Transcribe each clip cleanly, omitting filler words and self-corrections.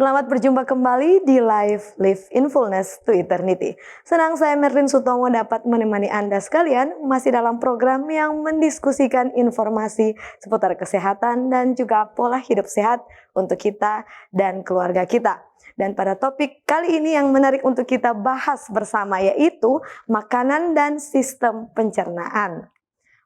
Selamat berjumpa kembali di Live in Fullness to Eternity. Senang saya Merlin Sutomo dapat menemani Anda sekalian masih dalam program yang mendiskusikan informasi seputar kesehatan dan juga pola hidup sehat untuk kita dan keluarga kita. Dan pada topik kali ini yang menarik untuk kita bahas bersama yaitu makanan dan sistem pencernaan.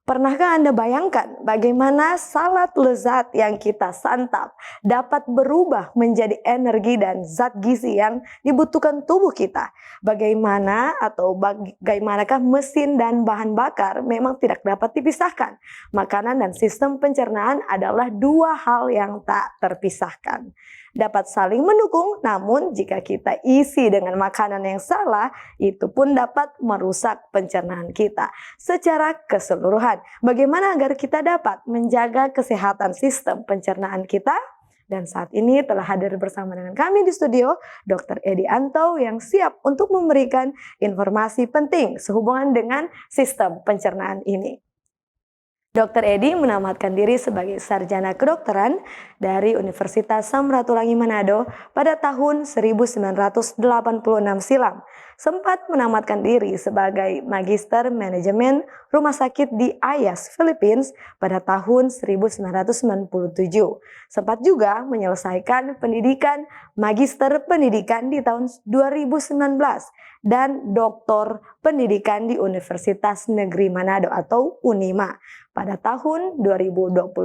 Pernahkah Anda bayangkan bagaimana salad lezat yang kita santap dapat berubah menjadi energi dan zat gizi yang dibutuhkan tubuh kita? Bagaimanakah mesin dan bahan bakar memang tidak dapat dipisahkan? Makanan dan sistem pencernaan adalah dua hal yang tak terpisahkan. Dapat saling mendukung, namun jika kita isi dengan makanan yang salah, itu pun dapat merusak pencernaan kita secara keseluruhan. Bagaimana agar kita dapat menjaga kesehatan sistem pencernaan kita? Dan saat ini telah hadir bersama dengan kami di studio Dr. Edi Anto yang siap untuk memberikan informasi penting sehubungan dengan sistem pencernaan ini. Dr. Edi menamatkan diri sebagai sarjana kedokteran dari Universitas Samratulangi Manado pada tahun 1986 silam. Sempat menamatkan diri sebagai Magister Manajemen Rumah Sakit di Ayas, Philippines pada tahun 1997. Sempat juga menyelesaikan pendidikan Magister Pendidikan di tahun 2019 dan Doktor Pendidikan di Universitas Negeri Manado atau UNIMA pada tahun 2022.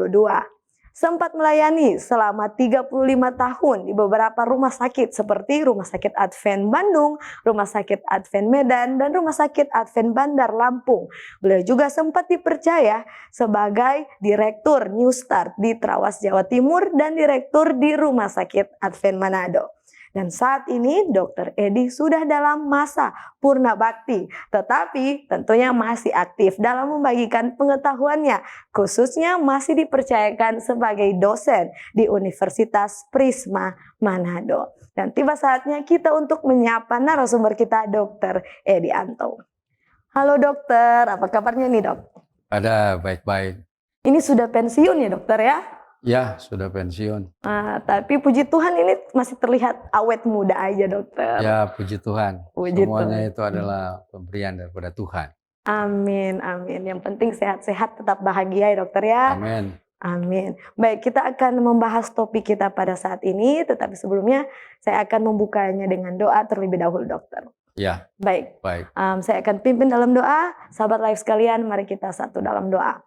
Sempat melayani selama 35 tahun di beberapa rumah sakit seperti Rumah Sakit Advent Bandung, Rumah Sakit Advent Medan, dan Rumah Sakit Advent Bandar Lampung. Beliau juga sempat dipercaya sebagai Direktur New Start di Trawas, Jawa Timur dan Direktur di Rumah Sakit Advent Manado. Dan saat ini Dr. Edi sudah dalam masa purna bakti, tetapi tentunya masih aktif dalam membagikan pengetahuannya, khususnya masih dipercayakan sebagai dosen di Universitas Prisma Manado. Dan tiba saatnya kita untuk menyapa narasumber kita, Dr. Edi Anto. Halo dokter, apa kabarnya nih dok? Ada baik-baik. Ini sudah pensiun ya dokter ya? Ya, sudah pensiun. Tapi puji Tuhan ini masih terlihat awet muda aja dokter. Ya, puji Tuhan. Puji Semuanya Tuhan. itu adalah pemberian daripada Tuhan. Amin, amin. Yang penting sehat-sehat tetap bahagia ya dokter ya. Amin. Amin. Baik, kita akan membahas topik kita pada saat ini, tetapi sebelumnya saya akan membukanya dengan doa terlebih dahulu dokter. Ya. Baik. Baik. Saya akan pimpin dalam doa. Sahabat live sekalian, mari kita satu dalam doa.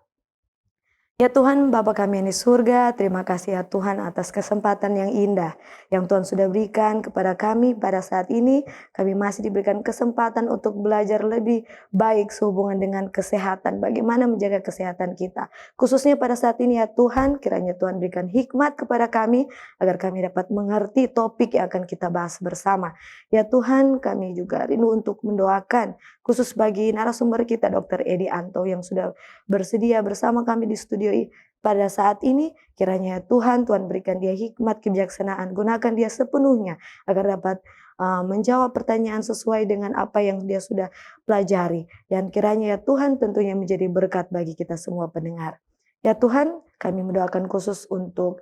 Ya Tuhan, Bapa kami yang di surga, terima kasih ya Tuhan atas kesempatan yang indah yang Tuhan sudah berikan kepada kami pada saat ini. Kami masih diberikan kesempatan untuk belajar lebih baik sehubungan dengan kesehatan, bagaimana menjaga kesehatan kita. Khususnya pada saat ini ya Tuhan, kiranya Tuhan berikan hikmat kepada kami agar kami dapat mengerti topik yang akan kita bahas bersama. Ya Tuhan, kami juga rindu untuk mendoakan khusus bagi narasumber kita Dr. Edi Anto yang sudah bersedia bersama kami di studio pada saat ini. Kiranya Tuhan berikan dia hikmat, kebijaksanaan, gunakan dia sepenuhnya agar dapat menjawab pertanyaan sesuai dengan apa yang dia sudah pelajari, dan kiranya ya Tuhan tentunya menjadi berkat bagi kita semua pendengar. Ya Tuhan, kami mendoakan khusus untuk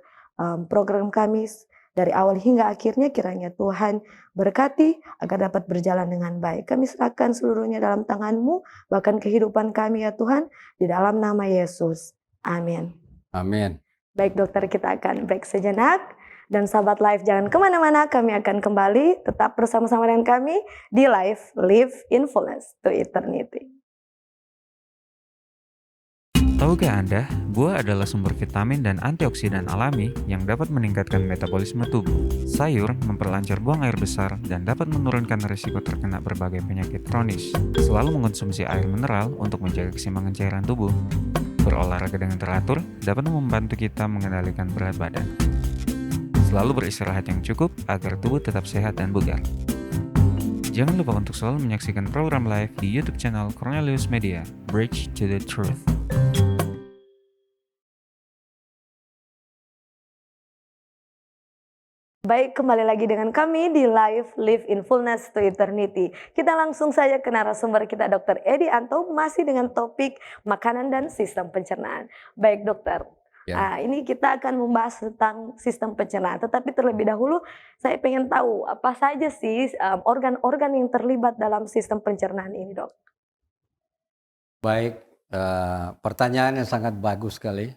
program kami dari awal hingga akhirnya, kiranya Tuhan berkati agar dapat berjalan dengan baik. Kami serahkan seluruhnya dalam tangan-Mu, bahkan kehidupan kami ya Tuhan, di dalam nama Yesus. Amin. Amin. Baik dokter, kita akan break sejenak. Dan sahabat live jangan kemana-mana, kami akan kembali tetap bersama-sama dengan kami di Live in Fullness to Eternity. Tahukah Anda, buah adalah sumber vitamin dan antioksidan alami yang dapat meningkatkan metabolisme tubuh. Sayur memperlancar buang air besar dan dapat menurunkan risiko terkena berbagai penyakit kronis. Selalu mengonsumsi air mineral untuk menjaga keseimbangan cairan tubuh. Berolahraga dengan teratur dapat membantu kita mengendalikan berat badan. Selalu beristirahat yang cukup agar tubuh tetap sehat dan bugar. Jangan lupa untuk selalu menyaksikan program live di YouTube channel Cornelius Media, Bridge to the Truth. Baik, kembali lagi dengan kami di Live in Fullness to Eternity. Kita langsung saja ke narasumber kita Dr. Edi Anto, masih dengan topik makanan dan sistem pencernaan. Baik dokter, Ya. Ini kita akan membahas tentang sistem pencernaan. Tetapi terlebih dahulu saya pengen tahu apa saja sih organ-organ yang terlibat dalam sistem pencernaan ini, Dok? Baik, pertanyaan yang sangat bagus sekali.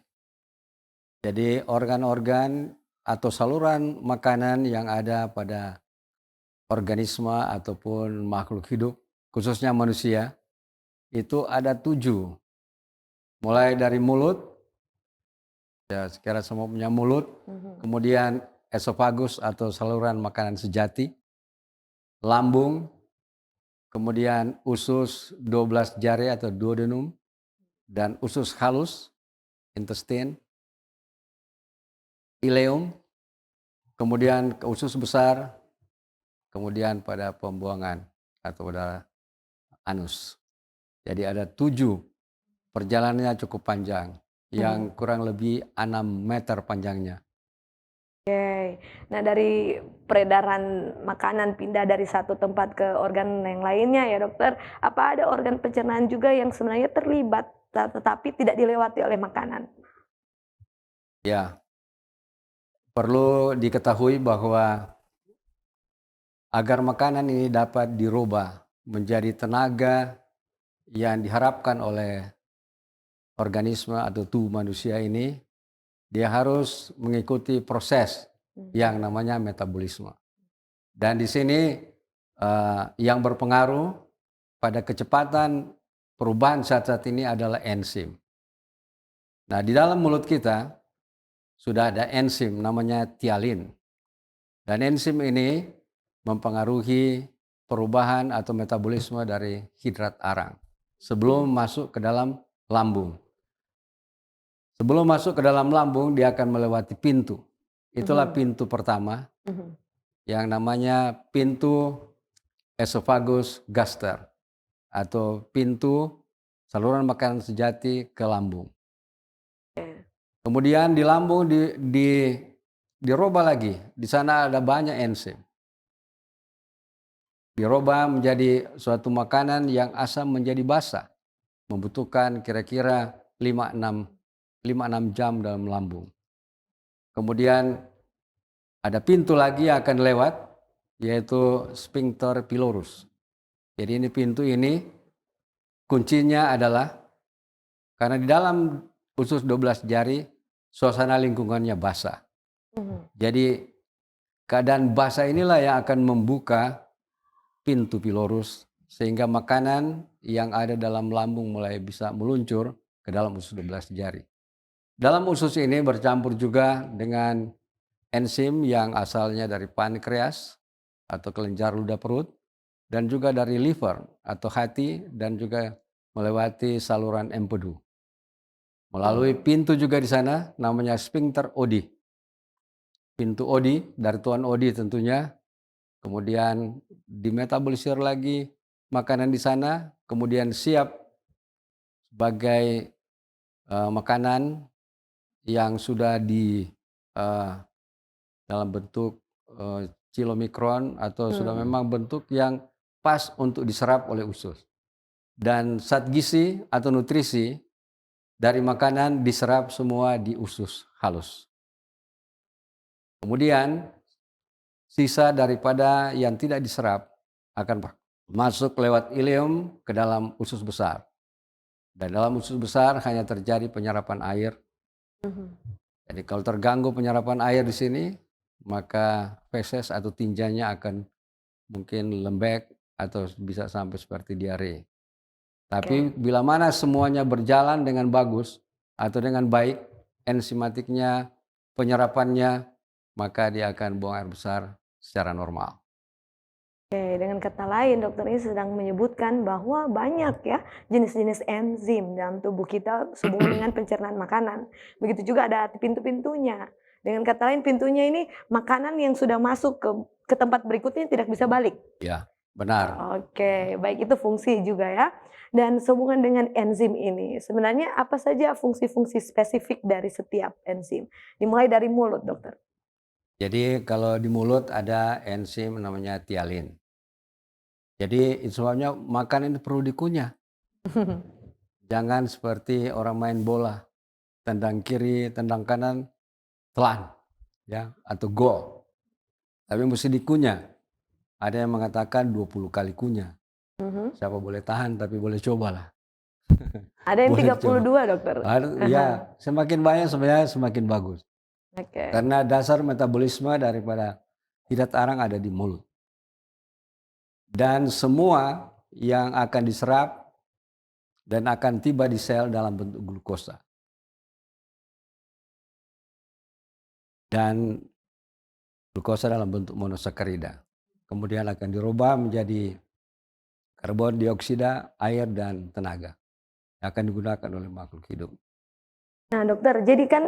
Jadi organ-organ atau saluran makanan yang ada pada organisme ataupun makhluk hidup, khususnya manusia, itu ada 7. Mulai dari mulut, ya sekira semua punya mulut, kemudian esofagus atau saluran makanan sejati, lambung, kemudian usus 12 jari atau duodenum, dan usus halus, intestine, ileum, kemudian ke usus besar, kemudian pada pembuangan atau pada anus. Jadi ada 7, perjalanannya cukup panjang, yang kurang lebih 6 meter panjangnya. Oke. Nah, dari peredaran makanan pindah dari satu tempat ke organ yang lainnya ya, Dokter. Apa ada organ pencernaan juga yang sebenarnya terlibat tetapi tidak dilewati oleh makanan? Ya, perlu diketahui bahwa agar makanan ini dapat dirubah menjadi tenaga yang diharapkan oleh organisme atau tubuh manusia ini, dia harus mengikuti proses yang namanya metabolisme. Dan di sini yang berpengaruh pada kecepatan perubahan zat-zat ini adalah enzim. Nah, di dalam mulut kita sudah ada enzim namanya tialin. Dan enzim ini mempengaruhi perubahan atau metabolisme dari hidrat arang sebelum masuk ke dalam lambung. Sebelum masuk ke dalam lambung, dia akan melewati pintu. Itulah pintu pertama yang namanya pintu esophagus gaster atau pintu saluran makanan sejati ke lambung. Kemudian di lambung dirubah lagi. Di sana ada banyak enzim. Dirubah menjadi suatu makanan yang asam menjadi basa. Membutuhkan kira-kira 5-6 jam dalam lambung. Kemudian ada pintu lagi yang akan lewat, yaitu sphincter pylorus. Jadi ini pintu ini kuncinya adalah karena di dalam usus 12 jari suasana lingkungannya basah. Jadi keadaan basah inilah yang akan membuka pintu pylorus sehingga makanan yang ada dalam lambung mulai bisa meluncur ke dalam usus 12 jari. Dalam usus ini bercampur juga dengan enzim yang asalnya dari pankreas atau kelenjar ludah perut dan juga dari liver atau hati dan juga melewati saluran empedu. Melalui pintu juga di sana namanya sphincter Oddi. Pintu Oddi dari Tuan Oddi tentunya, kemudian dimetabolisir lagi makanan di sana, kemudian siap sebagai makanan yang sudah dalam bentuk kilomikron atau sudah memang bentuk yang pas untuk diserap oleh usus. Dan zat gizi atau nutrisi dari makanan diserap semua di usus halus. Kemudian sisa daripada yang tidak diserap akan masuk lewat ileum ke dalam usus besar. Dan dalam usus besar hanya terjadi penyerapan air. Jadi kalau terganggu penyerapan air di sini, maka feses atau tinjanya akan mungkin lembek atau bisa sampai seperti diare. Tapi bila mana semuanya berjalan dengan bagus atau dengan baik, enzimatiknya, penyerapannya, maka dia akan buang air besar secara normal. Oke, dengan kata lain dokter ini sedang menyebutkan bahwa banyak ya jenis-jenis enzim dalam tubuh kita sehubungan dengan pencernaan makanan. Begitu juga ada pintu-pintunya. Dengan kata lain pintunya ini makanan yang sudah masuk ke tempat berikutnya tidak bisa balik. Ya, benar. Oke, baik itu fungsi juga ya. Dan sehubungan dengan enzim ini, sebenarnya apa saja fungsi-fungsi spesifik dari setiap enzim? Dimulai dari mulut, dokter. Jadi kalau di mulut ada enzim namanya tialin. Jadi itu sebabnya makan ini perlu dikunyah. Jangan seperti orang main bola. tendang kiri, tendang kanan, telan, ya, atau go. Tapi mesti dikunyah. Ada yang mengatakan 20 kali kunyah. Mhm. Siapa boleh tahan, tapi boleh cobalah. Ada yang Boleh dicoba. 32 dokter. Ya, semakin banyak sebenarnya semakin bagus. Oke. Karena dasar metabolisme daripada hidat arang ada di mulut. Dan semua yang akan diserap dan akan tiba di sel dalam bentuk glukosa. Dan glukosa dalam bentuk monosakarida. Kemudian akan dirubah menjadi karbon dioksida, air, dan tenaga yang akan digunakan oleh makhluk hidup. Nah dokter, jadi kan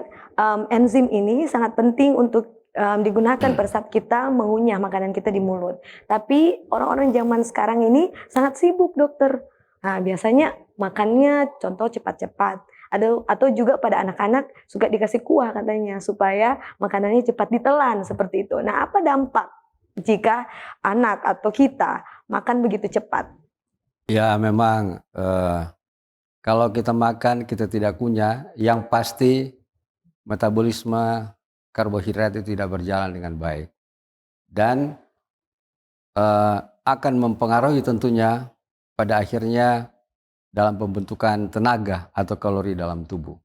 enzim ini sangat penting untuk digunakan pada saat kita mengunyah makanan kita di mulut. Tapi orang-orang zaman sekarang ini sangat sibuk dokter. Nah biasanya makannya contoh cepat-cepat. Atau juga pada anak-anak suka dikasih kuah katanya supaya makanannya cepat ditelan seperti itu. Nah apa dampak jika anak atau kita makan begitu cepat? Ya memang kalau kita makan kita tidak kunyah, yang pasti metabolisme karbohidrat itu tidak berjalan dengan baik. Dan akan mempengaruhi tentunya pada akhirnya dalam pembentukan tenaga atau kalori dalam tubuh.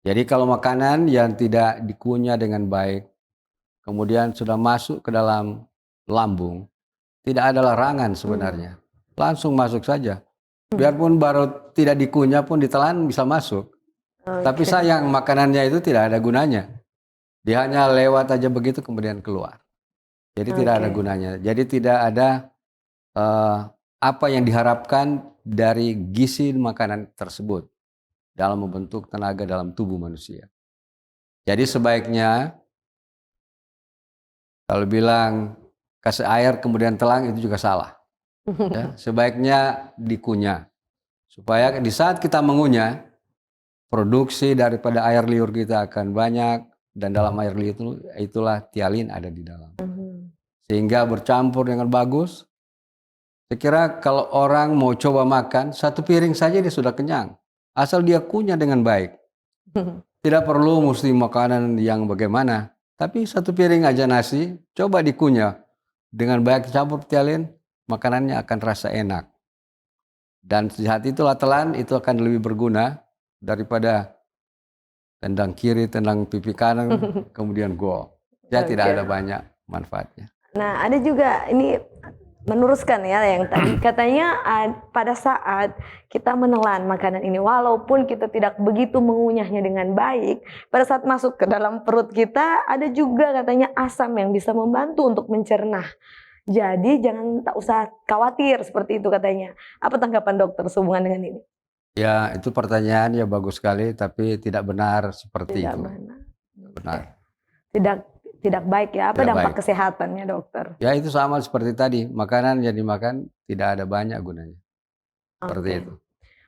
Jadi kalau makanan yang tidak dikunyah dengan baik, kemudian sudah masuk ke dalam lambung, tidak ada larangan sebenarnya. Langsung masuk saja. Biarpun baru tidak dikunyah pun ditelan bisa masuk. Tapi sayang makanannya itu tidak ada gunanya. Dia hanya lewat aja begitu kemudian keluar. Jadi tidak ada gunanya. Jadi tidak ada apa yang diharapkan dari gizi makanan tersebut dalam membentuk tenaga dalam tubuh manusia. Jadi sebaiknya kalau bilang kasih air kemudian telan itu juga salah. Ya, sebaiknya dikunyah. Supaya di saat kita mengunyah, produksi daripada air liur kita akan banyak. Dan dalam air liur itulah tialin ada di dalam. Sehingga bercampur dengan bagus. Saya kira kalau orang mau coba makan, satu piring saja dia sudah kenyang. Asal dia kunyah dengan baik. Tidak perlu mesti makanan yang bagaimana. Tapi satu piring aja nasi, coba dikunyah. Dengan baik campur tialin, makanannya akan rasa enak. Dan di saat itulah telan itu akan lebih berguna daripada tendang kiri, tendang pipi kanan, kemudian go. Ya tidak ada banyak manfaatnya. Nah ada juga ini meneruskan ya yang tadi katanya pada saat kita menelan makanan ini walaupun kita tidak begitu mengunyahnya dengan baik, pada saat masuk ke dalam perut kita ada juga katanya asam yang bisa membantu untuk mencerna. Jadi jangan tak usah khawatir seperti itu katanya. Apa tanggapan dokter sehubungan dengan ini? Ya itu pertanyaan ya bagus sekali tapi tidak benar seperti Tidak itu. benar. Tidak baik ya. Apa Tidak dampak baik. kesehatannya dokter? Ya itu sama seperti tadi, makanan yang dimakan tidak ada banyak gunanya. Seperti itu.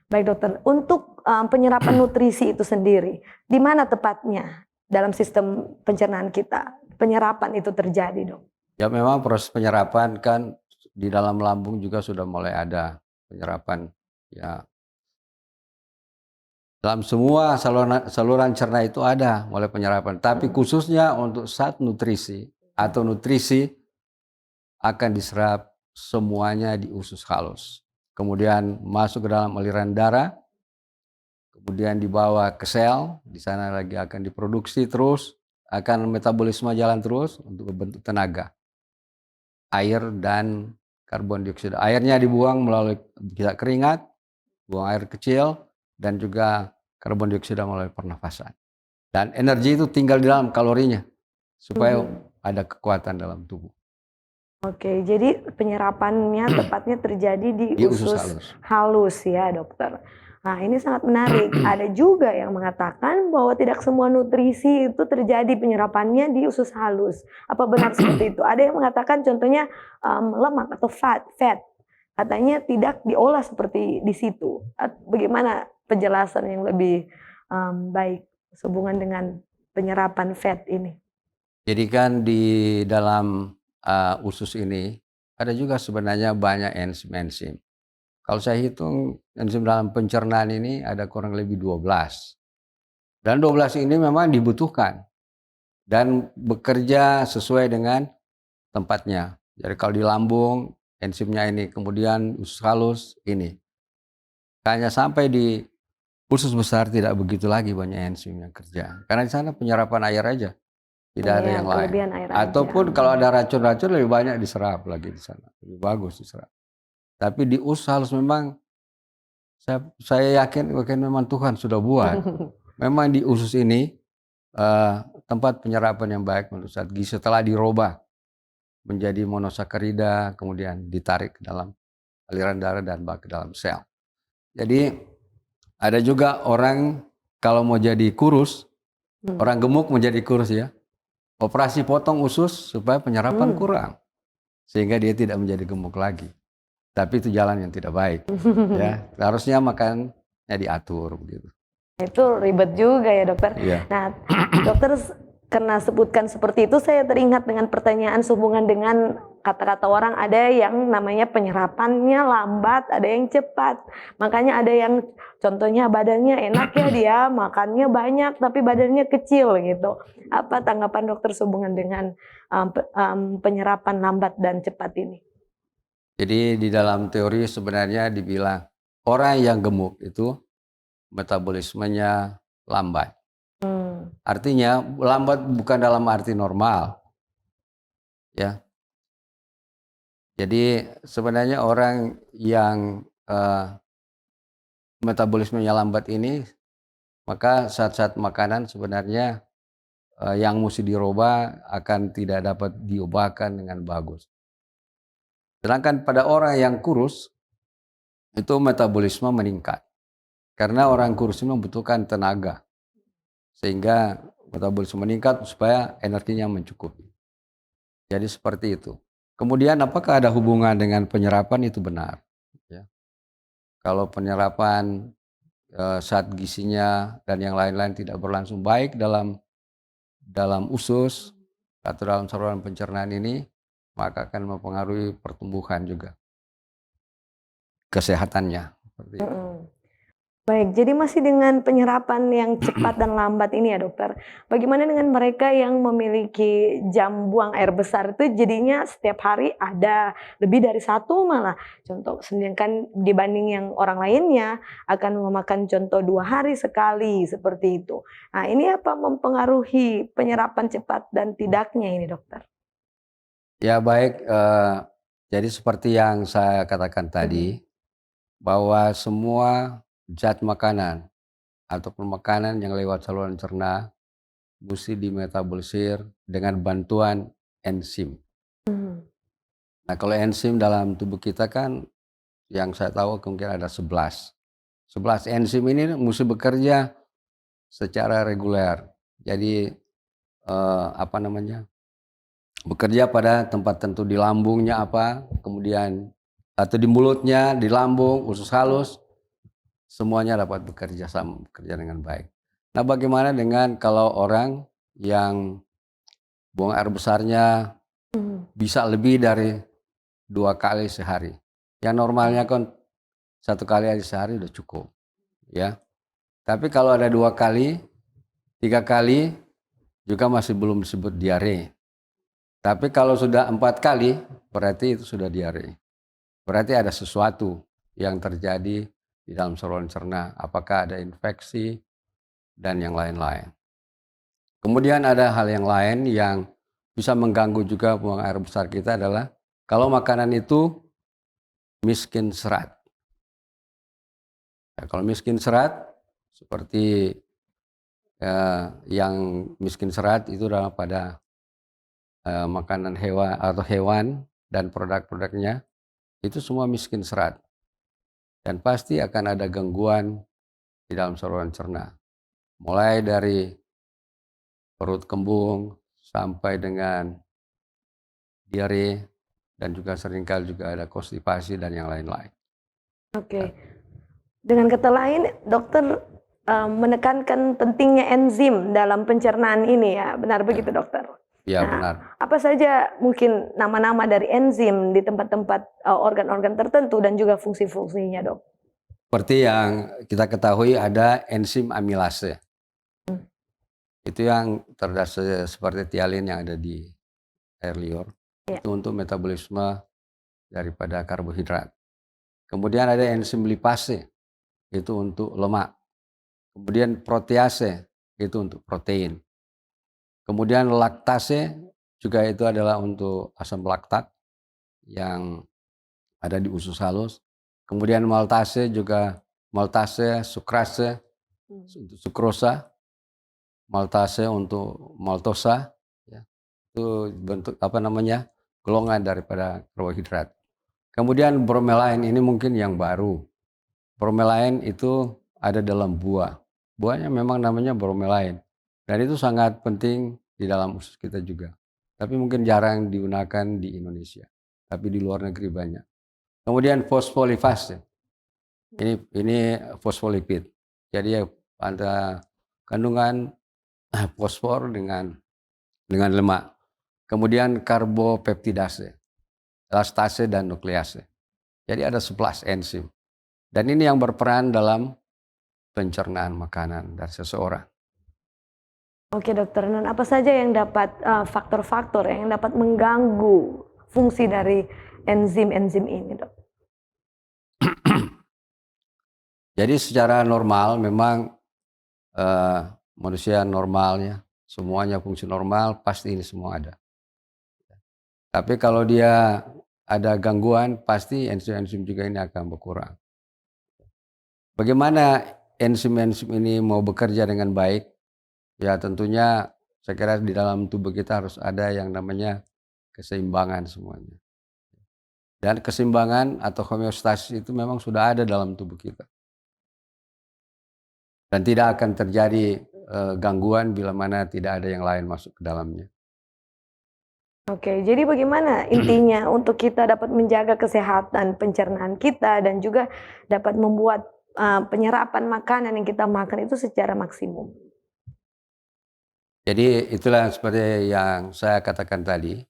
Baik dokter, untuk penyerapan nutrisi itu sendiri, di mana tepatnya dalam sistem pencernaan kita penyerapan itu terjadi dok? Ya memang proses penyerapan kan di dalam lambung juga sudah mulai ada penyerapan. Ya dalam semua saluran cerna itu ada mulai penyerapan. Tapi khususnya untuk zat nutrisi atau nutrisi akan diserap semuanya di usus halus. Kemudian masuk ke dalam aliran darah, kemudian dibawa ke sel, di sana lagi akan diproduksi terus, akan metabolisme jalan terus untuk membentuk tenaga. Air dan karbon dioksida. Airnya dibuang melalui keringat, buang air kecil, dan juga karbon dioksida melalui pernafasan. Dan energi itu tinggal di dalam kalorinya, supaya ada kekuatan dalam tubuh. Oke, jadi penyerapannya tepatnya terjadi di usus halus ya dokter. Nah ini sangat menarik. Ada juga yang mengatakan bahwa tidak semua nutrisi itu terjadi penyerapannya di usus halus. Apa benar seperti itu? Ada yang mengatakan contohnya lemak atau fat. Katanya tidak diolah seperti di situ. Bagaimana penjelasan yang lebih baik sehubungan dengan penyerapan fat ini? Jadi kan di dalam usus ini ada juga sebenarnya banyak enzim-enzim. Kalau saya hitung enzim dalam pencernaan ini ada kurang lebih 12. Dan 12 ini memang dibutuhkan dan bekerja sesuai dengan tempatnya. Jadi kalau di lambung enzimnya ini, kemudian usus halus ini. Hanya sampai di usus besar tidak begitu lagi banyak enzim yang kerja. Karena di sana penyerapan air aja, tidak ada Iya, yang lain. kelebihan air aja. Ataupun kalau ada racun-racun lebih banyak diserap lagi di sana, lebih bagus diserap. Tapi di usus halus memang saya yakin memang Tuhan sudah buat. Memang di usus ini tempat penyerapan yang baik menurut zat gizi setelah dirubah menjadi monosakarida, kemudian ditarik ke dalam aliran darah dan ke dalam sel. Jadi ada juga orang kalau mau jadi kurus, orang gemuk menjadi kurus ya, operasi potong usus supaya penyerapan kurang, sehingga dia tidak menjadi gemuk lagi. Tapi itu jalan yang tidak baik. Ya, harusnya makannya diatur begitu. Itu ribet juga ya dokter. Iya. Nah dokter karena sebutkan seperti itu saya teringat dengan pertanyaan sehubungan dengan kata-kata orang ada yang namanya penyerapannya lambat, ada yang cepat. Makanya ada yang contohnya badannya enak ya dia makannya banyak tapi badannya kecil gitu. Apa tanggapan dokter sehubungan dengan penyerapan lambat dan cepat ini? Jadi di dalam teori sebenarnya dibilang orang yang gemuk itu metabolismenya lambat. Artinya lambat bukan dalam arti normal. Ya. Jadi sebenarnya orang yang metabolismenya lambat ini, maka saat-saat makanan sebenarnya yang mesti dirubah akan tidak dapat diubahkan dengan bagus. Sedangkan pada orang yang kurus, itu metabolisme meningkat. Karena orang kurus ini membutuhkan tenaga. Sehingga metabolisme meningkat supaya energinya mencukupi. Jadi seperti itu. Kemudian apakah ada hubungan dengan penyerapan? Itu benar. Ya. Kalau penyerapan zat gizinya dan yang lain-lain tidak berlangsung baik dalam usus atau dalam saluran pencernaan ini, maka akan mempengaruhi pertumbuhan juga, kesehatannya. Seperti itu. Baik, jadi masih dengan penyerapan yang cepat dan lambat ini ya dokter. Bagaimana dengan mereka yang memiliki jam buang air besar itu jadinya setiap hari ada lebih dari satu malah. Contoh, sedangkan dibanding yang orang lainnya akan memakan contoh 2 hari sekali seperti itu. Nah ini apa mempengaruhi penyerapan cepat dan tidaknya ini dokter? Ya baik, jadi seperti yang saya katakan tadi, bahwa semua zat makanan ataupun makanan yang lewat saluran cerna mesti dimetabolisir dengan bantuan enzim. Nah kalau enzim dalam tubuh kita kan yang saya tahu mungkin ada 11 enzim ini mesti bekerja secara reguler. Jadi bekerja pada tempat tentu di lambungnya kemudian atau di mulutnya, di lambung, usus halus, semuanya dapat bekerja dengan baik. Nah bagaimana dengan kalau orang yang buang air besarnya bisa lebih dari 2 kali sehari? Yang normalnya kan 1 kali sehari udah cukup, ya. Tapi kalau ada 2 kali, 3 kali juga masih belum disebut diare. Tapi kalau sudah 4 kali, berarti itu sudah diare. Berarti ada sesuatu yang terjadi di dalam saluran cerna, apakah ada infeksi dan yang lain-lain. Kemudian ada hal yang lain yang bisa mengganggu juga buang air besar kita adalah kalau makanan itu miskin serat. Nah, kalau miskin serat seperti yang miskin serat itu adalah pada makanan hewan atau hewan dan produk-produknya itu semua miskin serat. Dan pasti akan ada gangguan di dalam saluran cerna. Mulai dari perut kembung sampai dengan diare dan juga seringkali juga ada konstipasi dan yang lain-lain. Oke. Dengan kata lain, dokter menekankan pentingnya enzim dalam pencernaan ini ya. Benar begitu dokter? Ya, Nah, benar. apa saja mungkin nama-nama dari enzim di tempat-tempat organ-organ tertentu dan juga fungsi-fungsinya, dok? Seperti yang kita ketahui ada enzim amilase. Itu yang terdasar seperti tialin yang ada di air liur. Ya. Itu untuk metabolisme daripada karbohidrat. Kemudian ada enzim lipase, itu untuk lemak. Kemudian protease, itu untuk protein. Kemudian laktase juga itu adalah untuk asam laktat yang ada di usus halus. Kemudian maltase juga maltase, sukrase untuk sukrosa, maltase untuk maltosa, ya. Itu bentuk golongan daripada karbohidrat. Kemudian bromelain ini mungkin yang baru. Bromelain itu ada dalam buah. Buahnya memang namanya bromelain. Dan itu sangat penting di dalam usus kita juga. Tapi mungkin jarang digunakan di Indonesia. Tapi di luar negeri banyak. Kemudian fosfolipase. Ini fosfolipid. Jadi ada kandungan fosfor dengan lemak. Kemudian karbopeptidase, elastase dan nuklease. Jadi ada 11 enzim. Dan ini yang berperan dalam pencernaan makanan dari seseorang. Oke dokter, dan apa saja yang dapat faktor-faktor yang dapat mengganggu fungsi dari enzim-enzim ini, dok? Jadi secara normal memang manusia normalnya, semuanya fungsi normal, pasti ini semua ada. Tapi kalau dia ada gangguan, pasti enzim-enzim juga ini akan berkurang. Bagaimana enzim-enzim ini mau bekerja dengan baik? Ya tentunya saya kira di dalam tubuh kita harus ada yang namanya keseimbangan semuanya. Dan keseimbangan atau homeostasis itu memang sudah ada dalam tubuh kita. Dan tidak akan terjadi gangguan bila mana tidak ada yang lain masuk ke dalamnya. Oke, jadi bagaimana intinya untuk kita dapat menjaga kesehatan pencernaan kita dan juga dapat membuat penyerapan makanan yang kita makan itu secara maksimum? Jadi itulah seperti yang saya katakan tadi.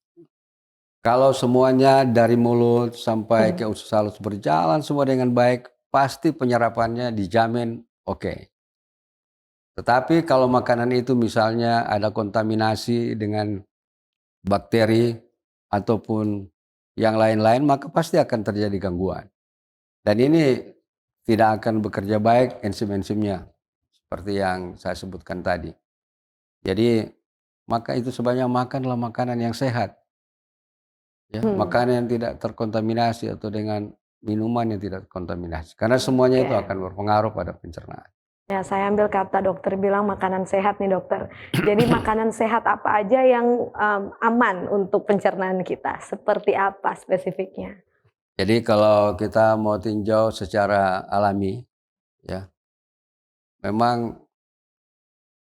Kalau semuanya dari mulut sampai ke usus halus berjalan semua dengan baik, pasti penyerapannya dijamin oke. Tetapi kalau makanan itu misalnya ada kontaminasi dengan bakteri ataupun yang lain-lain, maka pasti akan terjadi gangguan. Dan ini tidak akan bekerja baik enzim-enzimnya seperti yang saya sebutkan tadi. Jadi maka itu sebabnya makanlah makanan yang sehat. Ya, makanan yang tidak terkontaminasi atau dengan minuman yang tidak terkontaminasi. Karena semuanya itu akan berpengaruh pada pencernaan. Ya, saya ambil kata dokter bilang makanan sehat nih dokter. Jadi makanan sehat apa aja yang aman untuk pencernaan kita? Seperti apa spesifiknya? Jadi kalau kita mau tinjau secara alami, ya, memang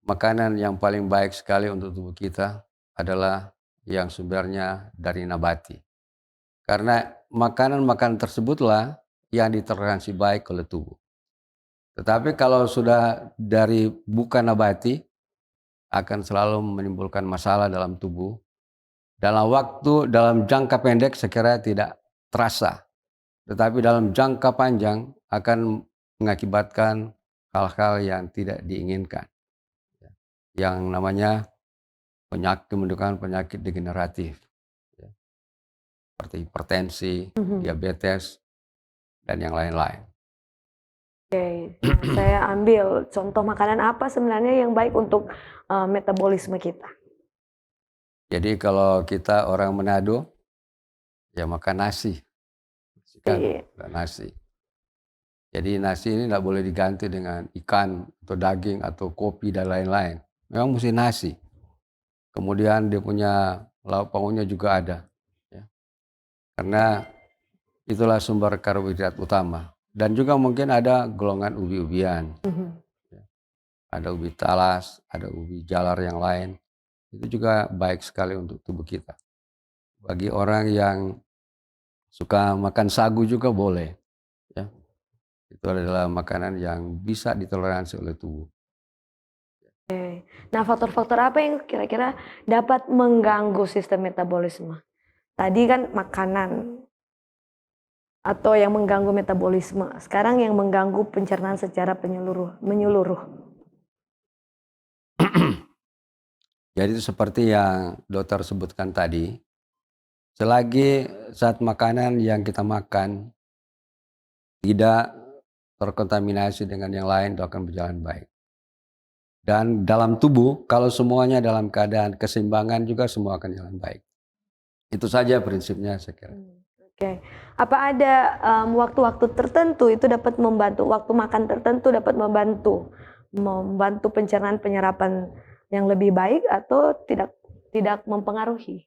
makanan yang paling baik sekali untuk tubuh kita adalah yang sumbernya dari nabati. Karena makanan-makanan tersebutlah yang ditoleransi baik oleh tubuh. Tetapi kalau sudah dari bukan nabati, akan selalu menimbulkan masalah dalam tubuh. Dalam jangka pendek saya kira tidak terasa. Tetapi dalam jangka panjang akan mengakibatkan hal-hal yang tidak diinginkan. Yang namanya menimbulkan penyakit degeneratif. Seperti hipertensi, diabetes, dan yang lain-lain. Oke, nah saya ambil contoh makanan apa sebenarnya yang baik untuk metabolisme kita. Jadi kalau kita orang Manado, ya makan nasi. Nasi. Jadi nasi ini tidak boleh diganti dengan ikan atau daging atau kopi dan lain-lain. Memang mesti nasi. Kemudian dia punya lauk pauknya juga ada. Ya. Karena itulah sumber karbohidrat utama. Dan juga mungkin ada golongan ubi-ubian. Ya. Ada ubi talas, ada ubi jalar yang lain. Itu juga baik sekali untuk tubuh kita. Bagi orang yang suka makan sagu juga boleh. Ya. Itu adalah makanan yang bisa ditoleransi oleh tubuh. Nah, faktor-faktor apa yang kira-kira dapat mengganggu sistem metabolisme? Tadi kan makanan atau yang mengganggu metabolisme. Sekarang yang mengganggu pencernaan secara menyeluruh. Jadi itu seperti yang dokter sebutkan tadi, selagi zat makanan yang kita makan tidak terkontaminasi dengan yang lain, itu akan berjalan baik. Dan dalam tubuh, kalau semuanya dalam keadaan keseimbangan juga semua akan jalan baik. Itu saja prinsipnya saya kira. Oke. Apa ada waktu-waktu tertentu itu dapat membantu, waktu makan tertentu dapat membantu pencernaan penyerapan yang lebih baik atau tidak mempengaruhi?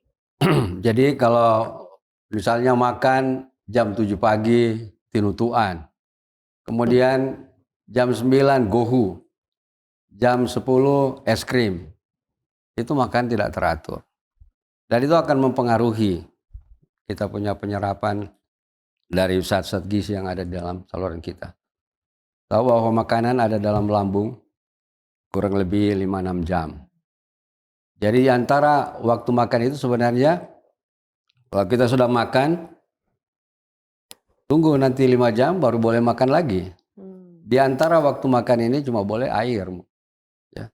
Jadi kalau misalnya makan jam 7 pagi tinutuan, kemudian jam 9 gohu, jam 10 es krim, itu makan tidak teratur. Dan itu akan mempengaruhi kita punya penyerapan dari zat-zat gizi yang ada di dalam saluran kita. Tahu bahwa makanan ada dalam lambung kurang lebih 5-6 jam. Jadi antara waktu makan itu sebenarnya, kalau kita sudah makan, tunggu nanti 5 jam baru boleh makan lagi. Di antara waktu makan ini cuma boleh air, ya,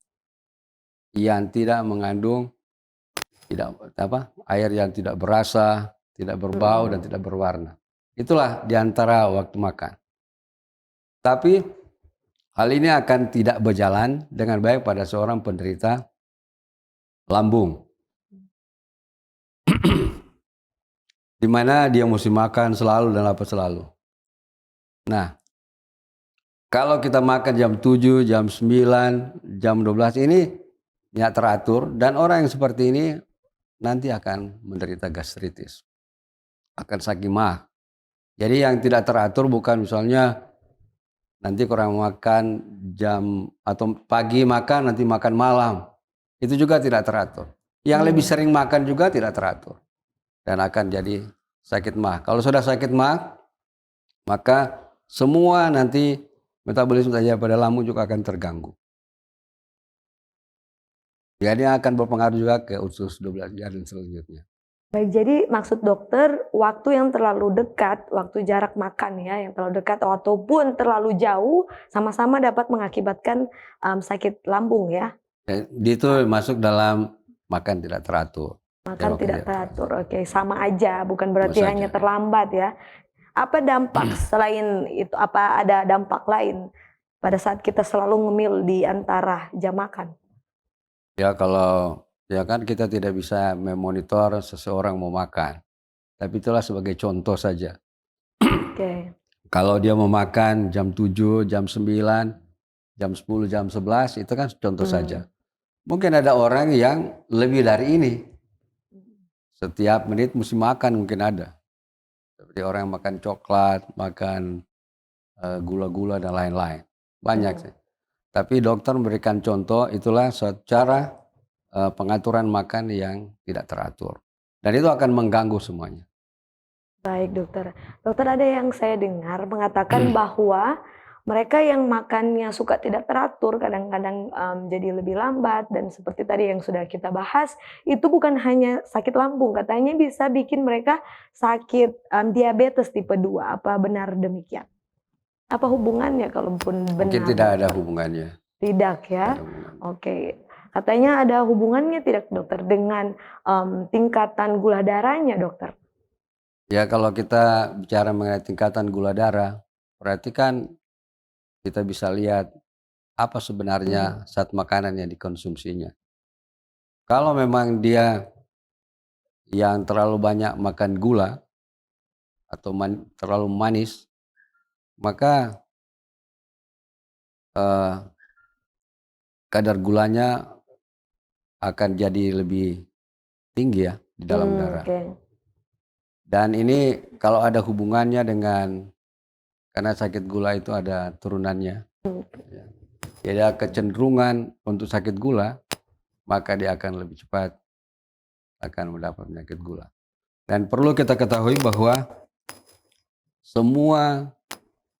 yang tidak mengandung air yang tidak berasa, tidak berbau dan tidak berwarna. Itulah di antara waktu makan. Tapi hal ini akan tidak berjalan dengan baik pada seorang penderita lambung, di mana dia mesti makan selalu dan lapar selalu. Nah, kalau kita makan jam 7, jam 9, jam 12 ini tidak teratur, dan orang yang seperti ini nanti akan menderita gastritis, akan sakit mah. Jadi yang tidak teratur bukan misalnya nanti kurang makan jam atau pagi makan nanti makan malam, itu juga tidak teratur. Yang lebih sering makan juga tidak teratur dan akan jadi sakit mah. Kalau sudah sakit mah, maka semua nanti metabolisme saja pada lambung juga akan terganggu. Jadi akan berpengaruh juga ke usus 12 jari dan selanjutnya. Baik, jadi maksud dokter waktu yang terlalu dekat, waktu jarak makan ya, yang terlalu dekat ataupun terlalu jauh sama-sama dapat mengakibatkan sakit lambung ya. Itu masuk dalam makan tidak teratur. Makan tidak teratur, oke, sama aja, bukan berarti hanya terlambat ya. Apa dampak selain itu? Apa ada dampak lain pada saat kita selalu ngemil di antara jam makan? Ya kalau ya kan kita tidak bisa memonitor seseorang mau makan, tapi itulah sebagai contoh saja. Oke. Kalau dia mau makan jam 7, jam 9, jam 10, jam 11, itu kan contoh saja. Mungkin ada orang yang lebih dari ini. Setiap menit mesti makan mungkin ada. Seperti orang yang makan coklat, makan gula-gula dan lain-lain. Banyak sih. Tapi dokter memberikan contoh, itulah suatu cara pengaturan makan yang tidak teratur. Dan itu akan mengganggu semuanya. Baik dokter. Dokter, ada yang saya dengar mengatakan bahwa mereka yang makannya suka tidak teratur kadang-kadang jadi lebih lambat, dan seperti tadi yang sudah kita bahas, itu bukan hanya sakit lambung, katanya bisa bikin mereka sakit diabetes tipe 2. Apa benar demikian? Apa hubungannya kalaupun benar? Mungkin tidak ada hubungannya. Tidak ya? Oke. Katanya ada hubungannya tidak dokter dengan tingkatan gula darahnya dokter? Ya kalau kita bicara mengenai tingkatan gula darah, berarti kan kita bisa lihat apa sebenarnya zat makanan yang dikonsumsinya. Kalau memang dia yang terlalu banyak makan gula atau terlalu manis, maka kadar gulanya akan jadi lebih tinggi ya di dalam darah. Okay. Dan ini kalau ada hubungannya dengan, karena sakit gula itu ada turunannya. Ya. Jadi ada kecenderungan untuk sakit gula, maka dia akan lebih cepat akan mendapat penyakit gula. Dan perlu kita ketahui bahwa semua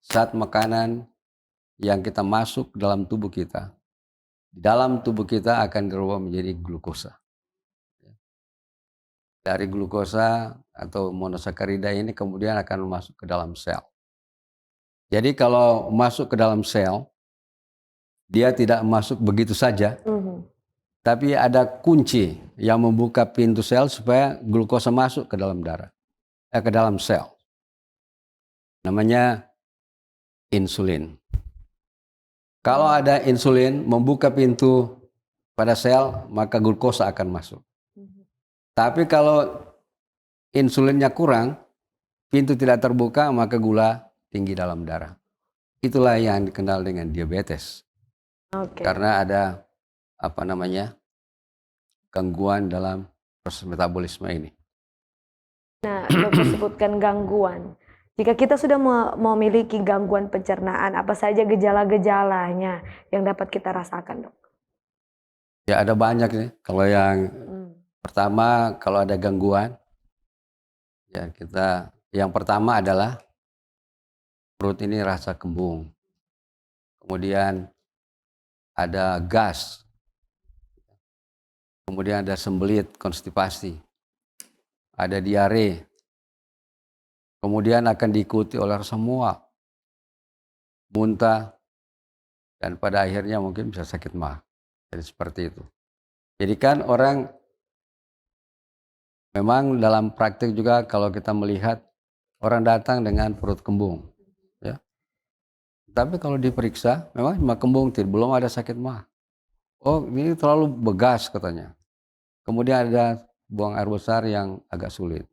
zat makanan yang kita masuk ke dalam tubuh kita, di dalam tubuh kita akan dirubah menjadi glukosa. Dari glukosa atau monosakarida ini kemudian akan masuk ke dalam sel. Jadi kalau masuk ke dalam sel, dia tidak masuk begitu saja, Tapi ada kunci yang membuka pintu sel supaya glukosa masuk ke dalam darah, ke dalam sel. Namanya insulin. Kalau ada insulin membuka pintu pada sel, maka glukosa akan masuk. Tapi kalau insulinnya kurang, pintu tidak terbuka, maka gula tinggi dalam darah. Itulah yang dikenal dengan diabetes. Oke. Karena ada gangguan dalam proses metabolisme ini. Nah, dokter sebutkan gangguan. Jika kita sudah memiliki gangguan pencernaan, apa saja gejala-gejalanya yang dapat kita rasakan, dok? Ya ada banyak nih. Kalau yang pertama, kalau ada gangguan, ya yang pertama adalah perut ini rasa kembung. Kemudian ada gas. Kemudian ada sembelit, konstipasi. Ada diare. Kemudian akan diikuti oleh rasa mual, muntah, dan pada akhirnya mungkin bisa sakit mah. Jadi seperti itu. Jadi kan orang memang dalam praktik juga kalau kita melihat orang datang dengan perut kembung, ya. Tapi kalau diperiksa memang cuma kembung, belum ada sakit mah. Oh ini terlalu begas katanya. Kemudian ada buang air besar yang agak sulit.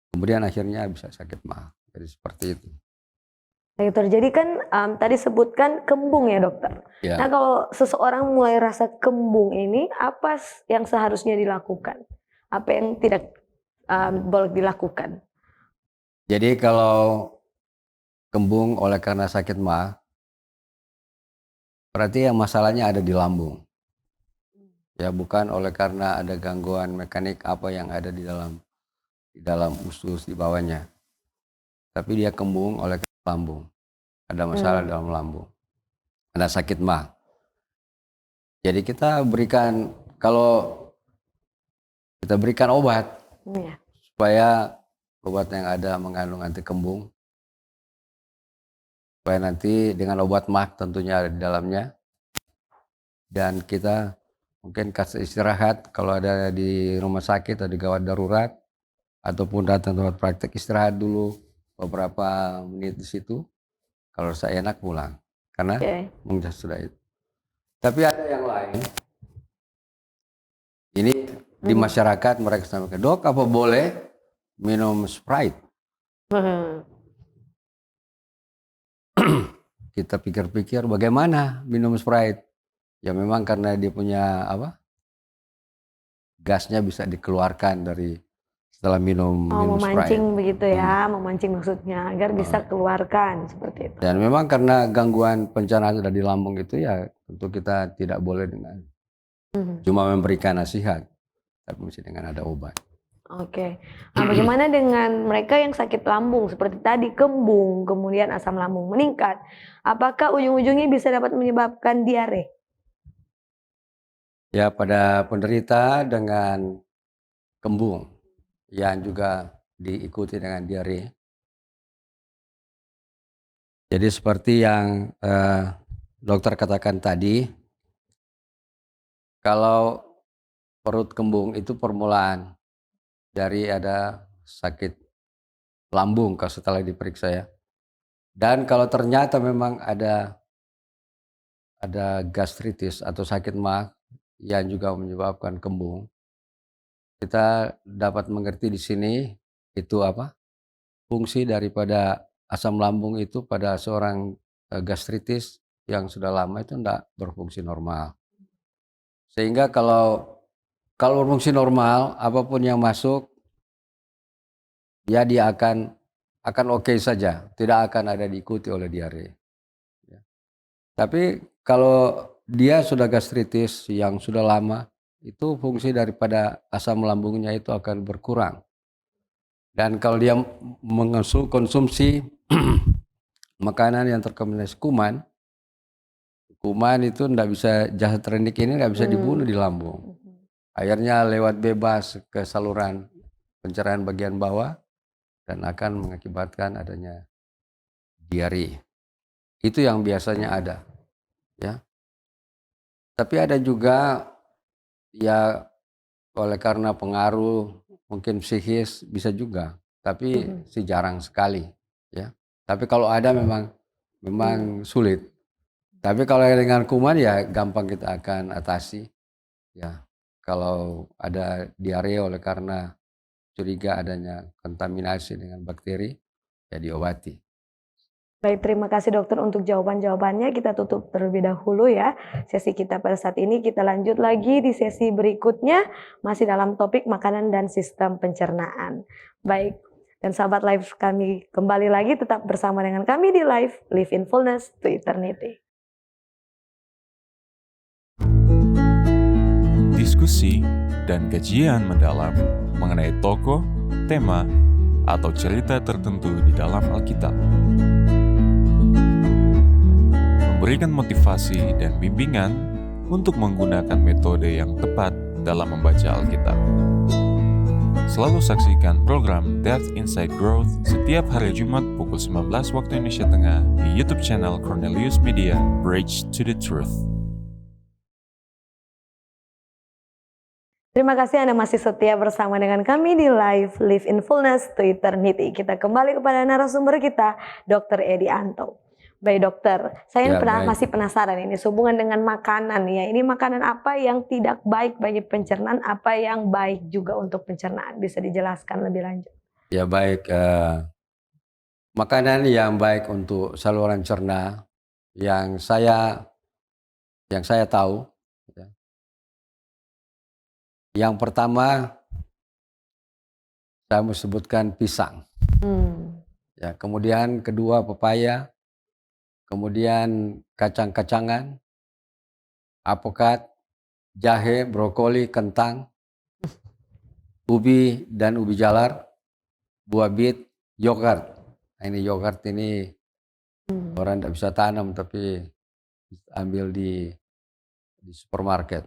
Kemudian akhirnya bisa sakit mah. Jadi seperti itu. Yang terjadi kan tadi sebutkan kembung ya dokter. Ya. Nah kalau seseorang mulai rasa kembung ini, apa yang seharusnya dilakukan? Apa yang tidak boleh dilakukan? Jadi kalau kembung oleh karena sakit mah, berarti yang masalahnya ada di lambung. Ya bukan oleh karena ada gangguan mekanik apa yang ada di dalam usus di bawahnya. Tapi dia kembung oleh lambung. Ada masalah dalam lambung. Ada sakit mah. Jadi kalau kita berikan obat supaya obat yang ada mengandung anti kembung, supaya nanti dengan obat mah tentunya ada di dalamnya, dan kita mungkin kasih istirahat kalau ada di rumah sakit atau di gawat darurat, ataupun datang tempat praktek istirahat dulu beberapa menit di situ. Kalau saya enak pulang karena mungkin sudah itu. Tapi ada yang lain. Ini di masyarakat mereka sampaikan, dok apa boleh minum Sprite? Kita pikir-pikir bagaimana minum Sprite? Ya memang karena dia punya gasnya bisa dikeluarkan dari setelah minum memancing Sprite. Begitu ya, memancing maksudnya agar bisa keluarkan seperti itu. Dan memang karena gangguan pencernaan ada di lambung itu ya tentu kita tidak boleh dengan cuma memberikan nasihat, tapi mesti dengan ada obat. Oke. Nah, bagaimana dengan mereka yang sakit lambung seperti tadi kembung, kemudian asam lambung meningkat? Apakah ujung-ujungnya bisa dapat menyebabkan diare? Ya pada penderita dengan kembung yang juga diikuti dengan diare. Jadi seperti yang dokter katakan tadi, kalau perut kembung itu permulaan dari ada sakit lambung kalau setelah diperiksa ya. Dan kalau ternyata memang ada gastritis atau sakit mah yang juga menyebabkan kembung, kita dapat mengerti di sini itu fungsi daripada asam lambung itu pada seorang gastritis yang sudah lama itu tidak berfungsi normal. Sehingga kalau berfungsi normal, apapun yang masuk, ya dia akan oke saja, tidak akan ada diikuti oleh diare. Ya. Tapi kalau dia sudah gastritis yang sudah lama, itu fungsi daripada asam lambungnya itu akan berkurang. Dan kalau dia mengkonsumsi makanan yang terkontaminasi kuman itu tidak bisa, jahat rendik ini tidak bisa dibunuh di lambung. Akhirnya lewat bebas ke saluran pencernaan bagian bawah dan akan mengakibatkan adanya diare. Itu yang biasanya ada, ya. Tapi ada juga ya oleh karena pengaruh mungkin psikis bisa juga, tapi sih jarang sekali ya. Tapi kalau ada memang sulit. Tapi kalau dengan kuman ya gampang kita akan atasi ya. Kalau ada diare oleh karena curiga adanya kontaminasi dengan bakteri ya diobati. Baik, terima kasih dokter untuk jawaban-jawabannya. Kita tutup terlebih dahulu ya sesi kita pada saat ini. Kita lanjut lagi di sesi berikutnya, masih dalam topik makanan dan sistem pencernaan. Baik, dan sahabat live kami kembali lagi tetap bersama dengan kami di live Live in Fullness to Eternity. Diskusi dan kajian mendalam mengenai tokoh, tema, atau cerita tertentu di dalam Alkitab. Memberikan motivasi dan bimbingan untuk menggunakan metode yang tepat dalam membaca Alkitab. Selalu saksikan program Depth Inside Growth setiap hari Jumat pukul 19 waktu Indonesia Tengah di YouTube channel Cornelius Media, Bridge to the Truth. Terima kasih Anda masih setia bersama dengan kami di live Live in Fullness to Eternity. Kita kembali kepada narasumber kita, Dr. Edi Anto. Baik dokter, saya masih penasaran ini sehubungan dengan makanan ya. Ini makanan apa yang tidak baik bagi pencernaan, apa yang baik juga untuk pencernaan? Bisa dijelaskan lebih lanjut? Ya baik, makanan yang baik untuk saluran cerna yang saya tahu. Ya. Yang pertama saya mau sebutkan pisang. Ya, kemudian kedua pepaya. Kemudian kacang-kacangan, apokat, jahe, brokoli, kentang, ubi dan ubi jalar, buah bit, yogurt. Nah, ini yogurt ini orang tidak bisa tanam tapi ambil di supermarket.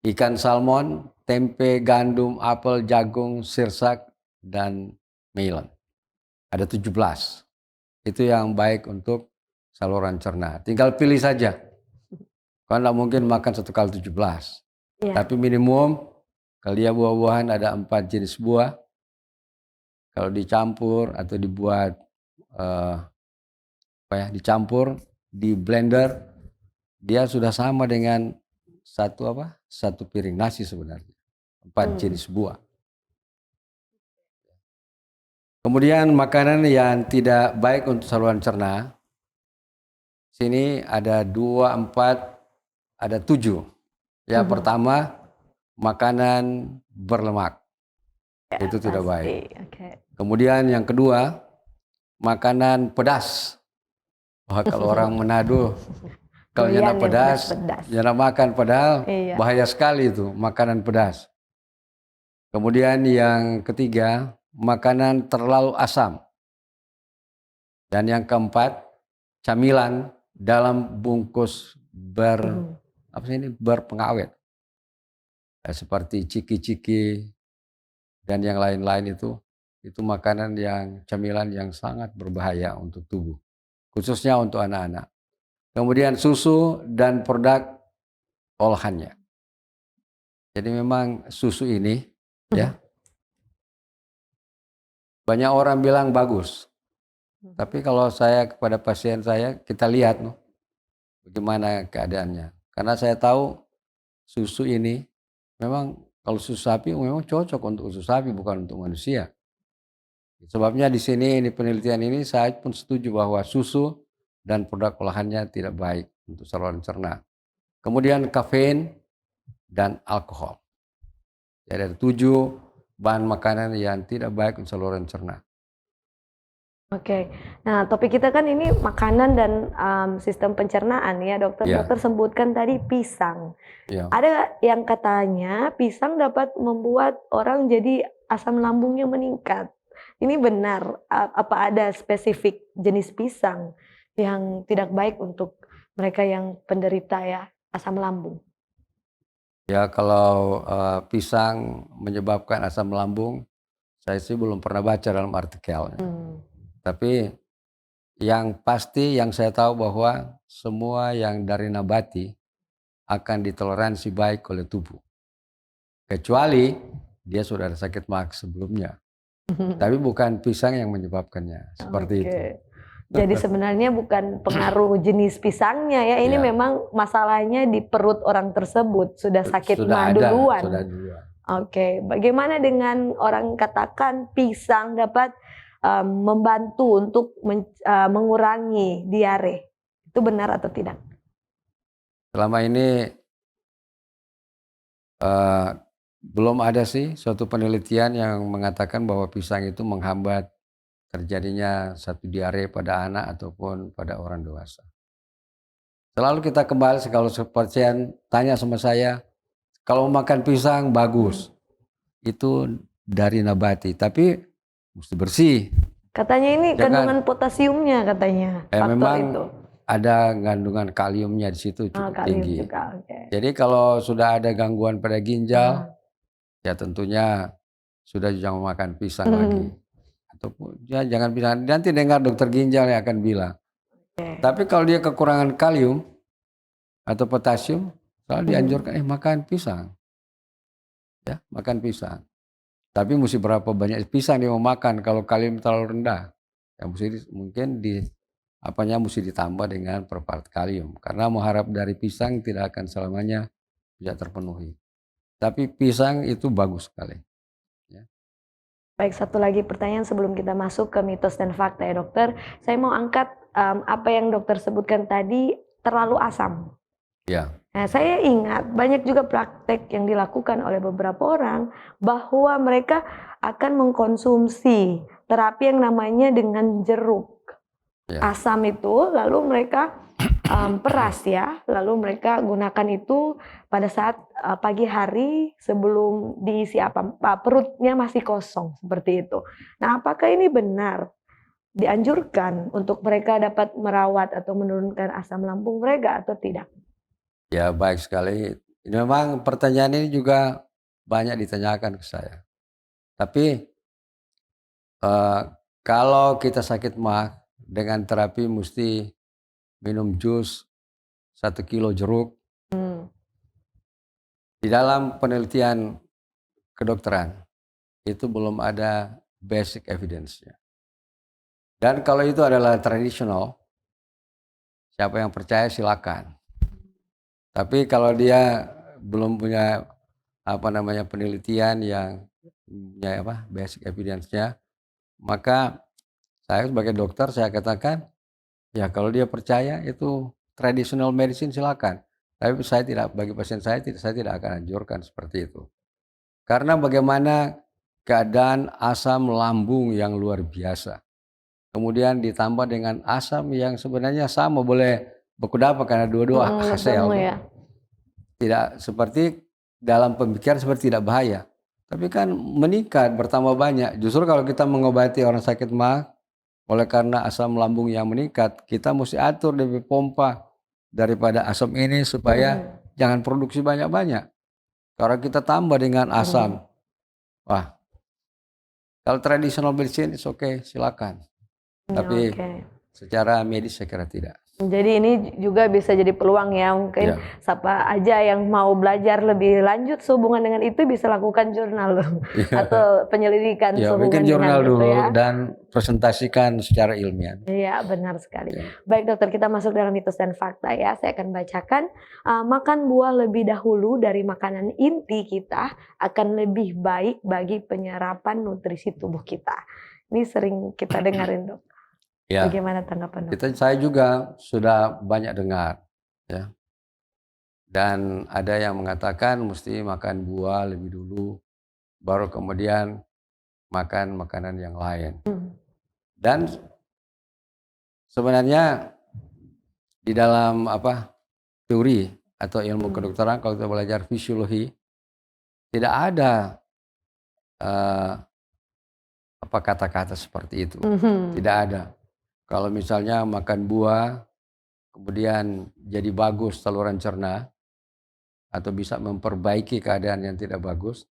Ikan salmon, tempe, gandum, apel, jagung, sirsak, dan melon. Ada 17. Itu yang baik untuk saluran cerna. Tinggal pilih saja. Kau tidak mungkin makan 1 kali 17. Ya. Tapi minimum kalau dia buah-buahan ada 4 jenis buah. Kalau dicampur atau dibuat dicampur di blender, dia sudah sama dengan satu piring nasi sebenarnya. 4 jenis buah. Kemudian makanan yang tidak baik untuk saluran cerna. Sini ada 2, 4, ada 7. Ya, pertama makanan berlemak. Ya, itu tidak baik. Okay. Kemudian yang kedua, makanan pedas. Wah, kalau orang Manado kalau nyana pedas, nyana makan padahal bahaya sekali itu makanan pedas. Kemudian yang ketiga, makanan terlalu asam. Dan yang keempat, camilan dalam bungkus berpengawet seperti ciki-ciki dan yang lain-lain itu makanan yang camilan yang sangat berbahaya untuk tubuh, khususnya untuk anak-anak. Kemudian susu dan produk olahannya. Jadi memang susu ini ya banyak orang bilang bagus. Tapi kalau saya kepada pasien saya, kita lihat bagaimana keadaannya. Karena saya tahu susu ini memang kalau susu sapi memang cocok untuk susu sapi bukan untuk manusia. Sebabnya di sini penelitian ini saya pun setuju bahwa susu dan produk olahannya tidak baik untuk saluran cerna. Kemudian kafein dan alkohol. Jadi ada 7 bahan makanan yang tidak baik untuk saluran cerna. Oke, nah topik kita kan ini makanan dan sistem pencernaan ya dokter. Yeah. Dokter sebutkan tadi pisang. Yeah. Ada yang katanya pisang dapat membuat orang jadi asam lambungnya meningkat. Ini benar? Apa ada spesifik jenis pisang yang tidak baik untuk mereka yang penderita ya asam lambung? Ya kalau pisang menyebabkan asam lambung, saya sih belum pernah baca dalam artikelnya. Tapi yang pasti yang saya tahu bahwa semua yang dari nabati akan ditoleransi baik oleh tubuh. Kecuali dia sudah ada sakit mah sebelumnya. Tapi bukan pisang yang menyebabkannya. Seperti itu. Jadi sebenarnya bukan pengaruh jenis pisangnya ya, ini Ya. memang masalahnya di perut orang tersebut, sudah sakit Sudah mah ada, duluan. sudah duluan. Oke, bagaimana dengan orang katakan pisang dapat membantu untuk mengurangi diare? Itu benar atau tidak? Selama ini belum ada sih suatu penelitian yang mengatakan bahwa pisang itu menghambat terjadinya satu diare pada anak ataupun pada orang dewasa. Selalu kita kembali kalau pasien tanya sama saya, kalau makan pisang bagus, itu dari nabati, tapi mesti bersih. Katanya ini Jangan- kandungan potasiumnya katanya faktor Memang itu. ada kandungan kaliumnya di situ cukup Kalium tinggi. juga, oke. Jadi kalau sudah ada gangguan pada ginjal, ya tentunya sudah jangan makan pisang lagi. Ataupun ya jangan pisang. Nanti dengar dokter ginjal yang akan bilang. Tapi kalau dia kekurangan kalium atau potasium, selalu dianjurkan makan pisang. Ya, makan pisang. Tapi mesti berapa banyak pisang dia mau makan kalau kalium terlalu rendah. Ya mungkin mesti ditambah dengan perpart kalium. Karena mengharap dari pisang tidak akan selamanya bisa terpenuhi. Tapi pisang itu bagus sekali. Baik, satu lagi pertanyaan sebelum kita masuk ke mitos dan fakta ya dokter. Saya mau angkat apa yang dokter sebutkan tadi, terlalu asam. Ya. Nah, saya ingat banyak juga praktek yang dilakukan oleh beberapa orang bahwa mereka akan mengkonsumsi terapi yang namanya dengan jeruk. Ya. Asam itu lalu mereka peras ya, lalu mereka gunakan itu pada saat pagi hari sebelum diisi perutnya masih kosong seperti itu. Nah, apakah ini benar dianjurkan untuk mereka dapat merawat atau menurunkan asam lambung mereka atau tidak? Ya, baik sekali. Ini memang pertanyaan ini juga banyak ditanyakan ke saya. Tapi kalau kita sakit mah dengan terapi mesti minum jus 1 kilo jeruk. Di dalam penelitian kedokteran itu belum ada basic evidence-nya. Dan kalau itu adalah tradisional, siapa yang percaya silakan. Tapi kalau dia belum punya penelitian yang punya basic evidence-nya, maka saya sebagai dokter saya katakan ya kalau dia percaya itu traditional medicine silakan. Tapi bagi pasien saya tidak akan anjurkan seperti itu. Karena bagaimana keadaan asam lambung yang luar biasa. Kemudian ditambah dengan asam yang sebenarnya sama, boleh baku dapat karena dua-dua hasil. Ya. Tidak seperti dalam pemikiran seperti tidak bahaya. Tapi kan meningkat, bertambah banyak. Justru kalau kita mengobati orang sakit mah, oleh karena asam lambung yang meningkat, kita mesti atur DP pompa daripada asam ini supaya jangan produksi banyak-banyak. Kalau kita tambah dengan asam, wah, kalau traditional medicine is okay, silakan. Tapi secara medis saya kira tidak. Jadi ini juga bisa jadi peluang ya, mungkin siapa aja yang mau belajar lebih lanjut sehubungan dengan itu bisa lakukan jurnal atau penyelidikan sehubungan bikin jurnal dengan dulu itu ya. Dan presentasikan secara ilmiah. Iya, benar sekali. Baik dokter, kita masuk dalam mitos dan fakta ya. Saya akan bacakan, makan buah lebih dahulu dari makanan inti kita akan lebih baik bagi penyerapan nutrisi tubuh kita. Ini sering kita dengarin dok. Ya. Bagaimana tanggapan dok? Saya juga sudah banyak dengar, ya. Dan ada yang mengatakan mesti makan buah lebih dulu, baru kemudian makan makanan yang lain. Dan sebenarnya di dalam teori atau ilmu kedokteran, kalau kita belajar fisiologi, tidak ada kata-kata seperti itu, tidak ada. Kalau misalnya makan buah, kemudian jadi bagus saluran cerna, atau bisa memperbaiki keadaan yang tidak bagus,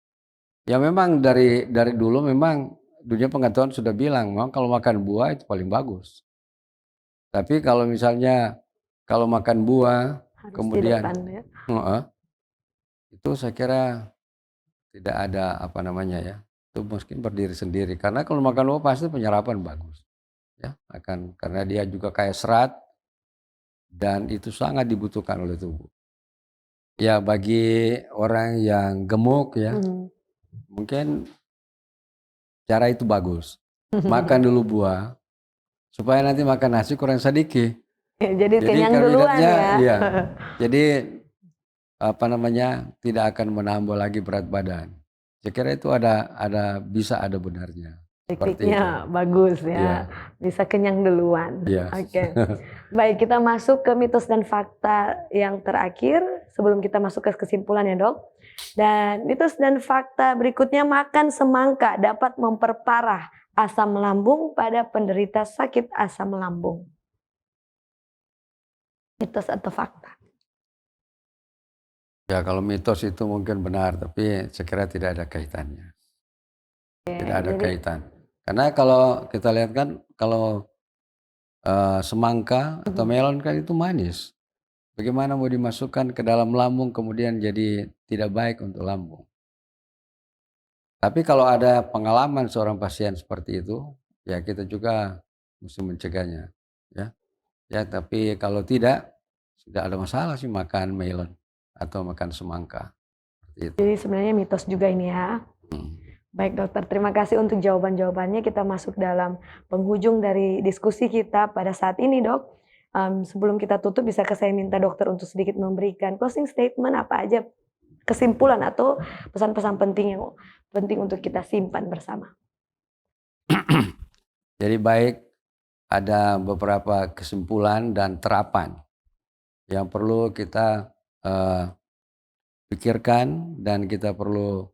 ya memang dari dulu memang dunia pengetahuan sudah bilang, memang kalau makan buah itu paling bagus. Tapi kalau misalnya kalau makan buah, harus kemudian Heeh. Itu saya kira tidak ada apa namanya ya, itu mungkin berdiri sendiri. Karena kalau makan buah pasti penyerapan bagus, ya, karena dia juga kaya serat dan itu sangat dibutuhkan oleh tubuh. Ya bagi orang yang gemuk ya, Mhm. mungkin cara itu bagus. Makan dulu buah, supaya nanti makan nasi kurang sedikit. Jadi Jadi kenyang duluan kandidatnya ya. iya, jadi apa namanya, tidak akan menambah lagi berat badan. Saya kira itu bisa ada benarnya, seperti itu. Tekniknya bagus ya, Iya, bisa kenyang duluan. iya. Oke. Baik, kita masuk ke mitos dan fakta yang terakhir sebelum kita masuk ke kesimpulan ya, Dok. Dan mitos dan fakta berikutnya, makan semangka dapat memperparah asam lambung pada penderita sakit asam lambung. Mitos atau fakta? Ya kalau mitos itu mungkin benar, tapi saya kira tidak ada kaitannya. Tidak ada Jadi kaitan. Karena kalau kita lihat kan, kalau semangka atau melon kan itu manis. Bagaimana mau dimasukkan ke dalam lambung kemudian jadi tidak baik untuk lambung. Tapi kalau ada pengalaman seorang pasien seperti itu, ya kita juga mesti mencegahnya, ya. Ya, tapi kalau tidak ada masalah sih makan melon atau makan semangka, seperti itu. jadi sebenarnya mitos juga ini ya. Hmm. Baik dokter, terima kasih untuk jawaban-jawabannya. Kita masuk dalam penghujung dari diskusi kita pada saat ini, Dok. Sebelum kita tutup, bisakah saya minta dokter untuk sedikit memberikan closing statement apa aja kesimpulan atau pesan-pesan penting yang penting untuk kita simpan bersama. Jadi baik, ada beberapa kesimpulan dan terapan yang perlu kita pikirkan dan kita perlu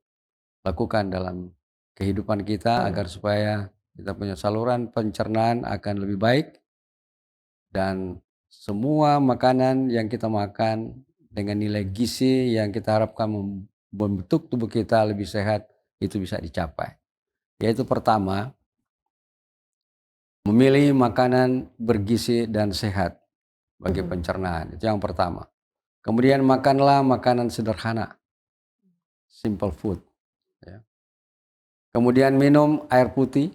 lakukan dalam kehidupan kita agar supaya kita punya saluran pencernaan akan lebih baik dan semua makanan yang kita makan dengan nilai gizi yang kita harapkan membentuk tubuh kita lebih sehat itu bisa dicapai. Yaitu pertama, memilih makanan bergizi dan sehat bagi pencernaan. Itu yang pertama. Kemudian makanlah makanan sederhana, simple food. Ya. Kemudian minum air putih.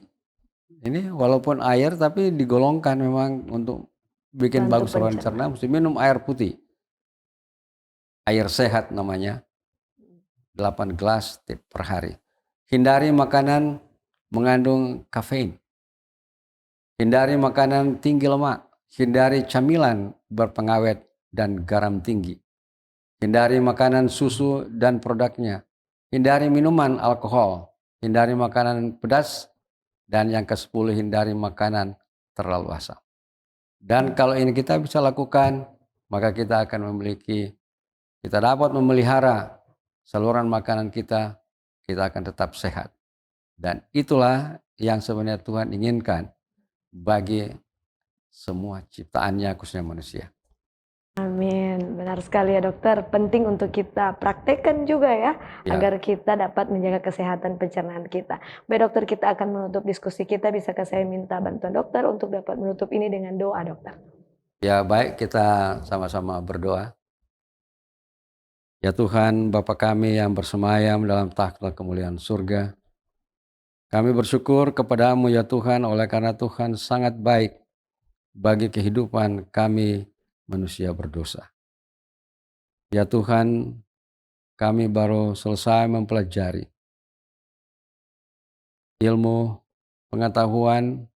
Ini walaupun air tapi digolongkan memang untuk bikin Bantu bagus saluran cerna, mesti minum air putih. Air sehat namanya, 8 gelas per hari. Hindari makanan mengandung kafein. Hindari makanan tinggi lemak. Hindari camilan berpengawet dan garam tinggi. Hindari makanan susu dan produknya. Hindari minuman alkohol. Hindari makanan pedas. Dan yang ke-10, hindari makanan terlalu asam. Dan kalau ini kita bisa lakukan, maka kita dapat memelihara saluran makanan kita akan tetap sehat. Dan itulah yang sebenarnya Tuhan inginkan bagi semua ciptaannya, khususnya manusia. Amin, benar sekali ya dokter. Penting untuk kita praktekkan juga ya, agar kita dapat menjaga kesehatan pencernaan kita. Baik dokter, kita akan menutup diskusi kita. Bisakah saya minta bantuan dokter untuk dapat menutup ini dengan doa dokter? Ya baik, kita sama-sama berdoa. Ya Tuhan, Bapa kami yang bersemayam dalam takhta kemuliaan surga, kami bersyukur kepadamu ya Tuhan, oleh karena Tuhan sangat baik bagi kehidupan kami manusia berdosa. Ya Tuhan, kami baru selesai mempelajari ilmu pengetahuan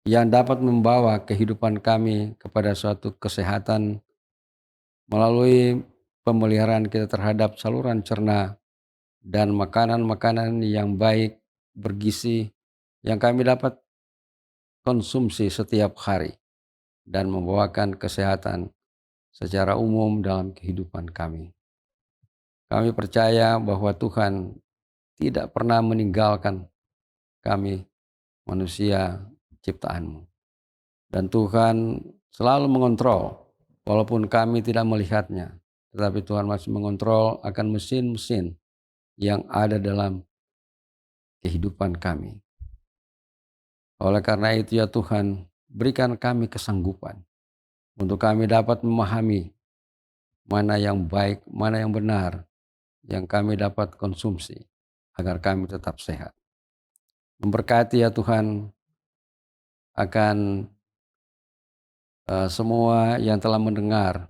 yang dapat membawa kehidupan kami kepada suatu kesehatan melalui pemeliharaan kita terhadap saluran cerna dan makanan-makanan yang baik, bergizi, yang kami dapat konsumsi setiap hari dan membawakan kesehatan secara umum dalam kehidupan kami. Kami percaya bahwa Tuhan tidak pernah meninggalkan kami manusia ciptaan-Mu. Dan Tuhan selalu mengontrol walaupun kami tidak melihatnya. Tetapi Tuhan masih mengontrol akan mesin-mesin yang ada dalam kehidupan kami. Oleh karena itu ya Tuhan, berikan kami kesanggupan untuk kami dapat memahami mana yang baik, mana yang benar, yang kami dapat konsumsi, agar kami tetap sehat. Memberkati ya Tuhan akan semua yang telah mendengar,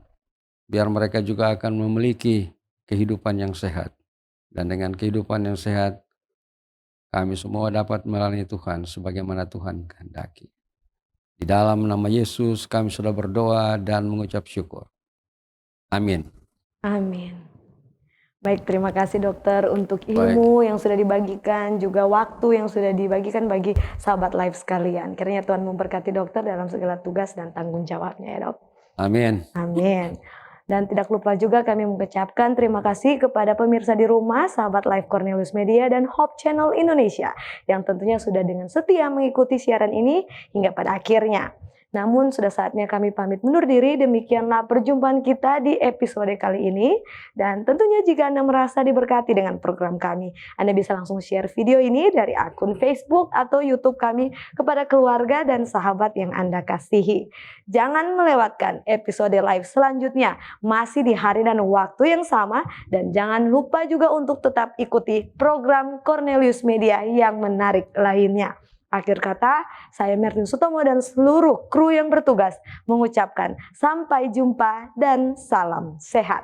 biar mereka juga akan memiliki kehidupan yang sehat. Dan dengan kehidupan yang sehat, kami semua dapat melayani Tuhan sebagaimana Tuhan kehendaki. Di dalam nama Yesus kami sudah berdoa dan mengucap syukur. Amin. Amin. Baik, terima kasih dokter untuk ilmu yang sudah dibagikan, juga waktu yang sudah dibagikan bagi sahabat live sekalian. Kiranya Tuhan memberkati dokter dalam segala tugas dan tanggung jawabnya ya dok. Amin. Amin. Dan tidak lupa juga kami mengucapkan terima kasih kepada pemirsa di rumah, sahabat live Cornelius Media dan Hope Channel Indonesia yang tentunya sudah dengan setia mengikuti siaran ini hingga pada akhirnya. Namun sudah saatnya kami pamit undur diri. Demikianlah perjumpaan kita di episode kali ini. Dan tentunya jika Anda merasa diberkati dengan program kami, Anda bisa langsung share video ini dari akun Facebook atau YouTube kami kepada keluarga dan sahabat yang Anda kasihi. Jangan melewatkan episode live selanjutnya masih di hari dan waktu yang sama. Dan jangan lupa juga untuk tetap ikuti program Cornelius Media yang menarik lainnya. Akhir kata, saya Mertin Sutomo dan seluruh kru yang bertugas mengucapkan sampai jumpa dan salam sehat.